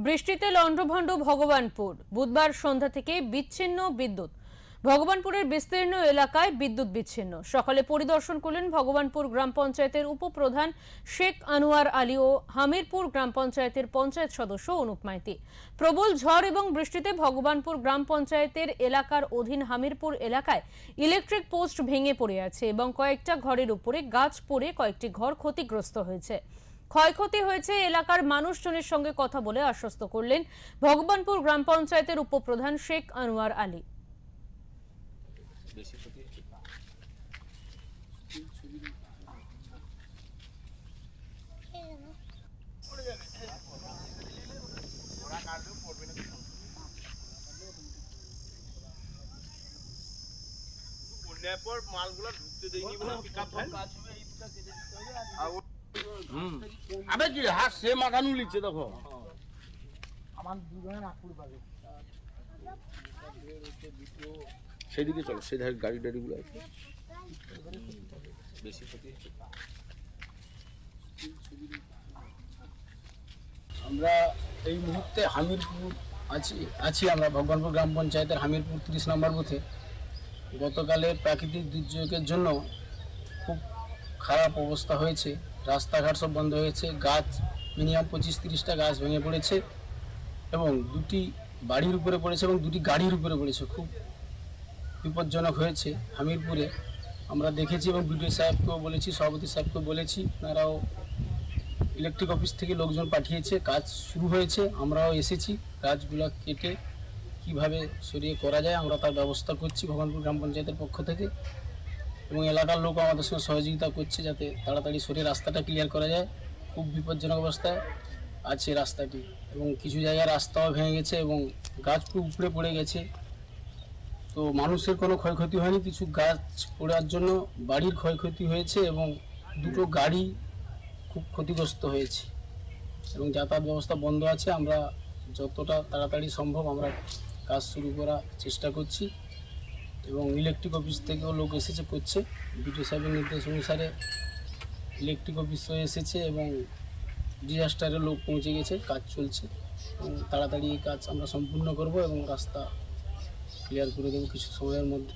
বৃষ্টিতে লন্ডভন্ড ভগবানপুর, বুধবার সন্ধ্যা থেকে বিচ্ছিন্ন বিদ্যুৎ। ভগবানপুরের বিস্তীর্ণ এলাকায় বিদ্যুৎ বিচ্ছিন্ন। সকালে পরিদর্শন করলেন ভগবানপুর গ্রাম পঞ্চায়েতের উপপ্রধান শেখ আনোয়ার আলী ও হামিরপুর গ্রাম পঞ্চায়েতের পঞ্চায়েত সদস্য অনুপ মাইতি। প্রবল ঝড় এবং বৃষ্টিতে ভগবানপুর গ্রাম পঞ্চায়েতের এলাকার অধীন হামিরপুর এলাকায় ইলেকট্রিক পোস্ট ভেঙে পড়ে আছে এবং কয়েকটা ঘরের উপরে গাছ পড়ে কয়েকটি ঘর ক্ষতিগ্রস্ত হয়েছে। ক্ষয়ক্ষতি হয়েছে এলাকার মানুষজনের সঙ্গে কথা বলে আশ্বস্ত করলেন ভগবানপুর গ্রাম পঞ্চায়েতের উপপ্রধান শেখ আনোয়ার আলী। মালগুলো ঢুকতে দেয়নি বলে পিকআপ কাজ হবে এই দুটো কেটে দিতে হবে। আবে কি হাত সে মাথা নুলিছে দেখো আমার দুজনে নাগপুর পাবে। সেদিকে চলো, সেই ধারে গাড়ি টাড়িগুলো আছে। বেশি ক্ষতি আমরা এই মুহূর্তে হামিরপুর আছি আমরা ভগবানপুর গ্রাম পঞ্চায়েতের হামিরপুর 30 নম্বর বুথে। গতকালের প্রাকৃতিক দুর্যোগের জন্য খুব খারাপ অবস্থা হয়েছে, রাস্তাঘাট সব বন্ধ হয়েছে, গাছ মিনিমাম 25-30টা গাছ ভেঙে পড়েছে এবং দুটি বাড়ির উপরে পড়েছে এবং দুটি গাড়ির উপরে পড়েছে। খুব বিপজ্জনক হয়েছে হামিরপুরে। আমরা দেখেছি এবং বিডিও সাহেবকেও বলেছি, সভাপতি সাহেবকেও বলেছি, তারাও ইলেকট্রিক অফিস থেকে লোকজন পাঠিয়েছে, কাজ শুরু হয়েছে। আমরাও এসেছি, গাছগুলো কেটে কিভাবে সরিয়ে করা যায় আমরা তার ব্যবস্থা করছি ভগবানপুর গ্রাম পঞ্চায়েতের পক্ষ থেকে, এবং এলাকার লোক আমাদের সঙ্গে সহযোগিতা করছে যাতে তাড়াতাড়ি সরিয়ে রাস্তাটা ক্লিয়ার করা যায়। খুব বিপজ্জনক অবস্থায় আছে রাস্তাটি এবং কিছু জায়গায় রাস্তাও ভেঙে গেছে এবং গাছ পুরো উপড়ে পড়ে গেছে। তো মানুষের কোনো ক্ষয়ক্ষতি হয়নি, কিছু গাছ পড়ার জন্য বাড়ির ক্ষয়ক্ষতি হয়েছে এবং দুটো গাড়ি খুব ক্ষতিগ্রস্ত হয়েছে এবং যাতায়াত ব্যবস্থা বন্ধ আছে। আমরা যতটা তাড়াতাড়ি সম্ভব আমরা কাজ শুরু করার চেষ্টা করছি এবং ইলেকট্রিক অফিস থেকেও লোক এসেছে করছে। বিডিও সাহেবের নির্দেশ অনুসারে ইলেকট্রিক অফিসও এসেছে এবং ডিজাস্টারের লোক পৌঁছে গেছে, কাজ চলছে এবং তাড়াতাড়ি এই কাজ আমরা সম্পূর্ণ করব এবং রাস্তা ক্লিয়ার করে দেবো কিছু সময়ের মধ্যে।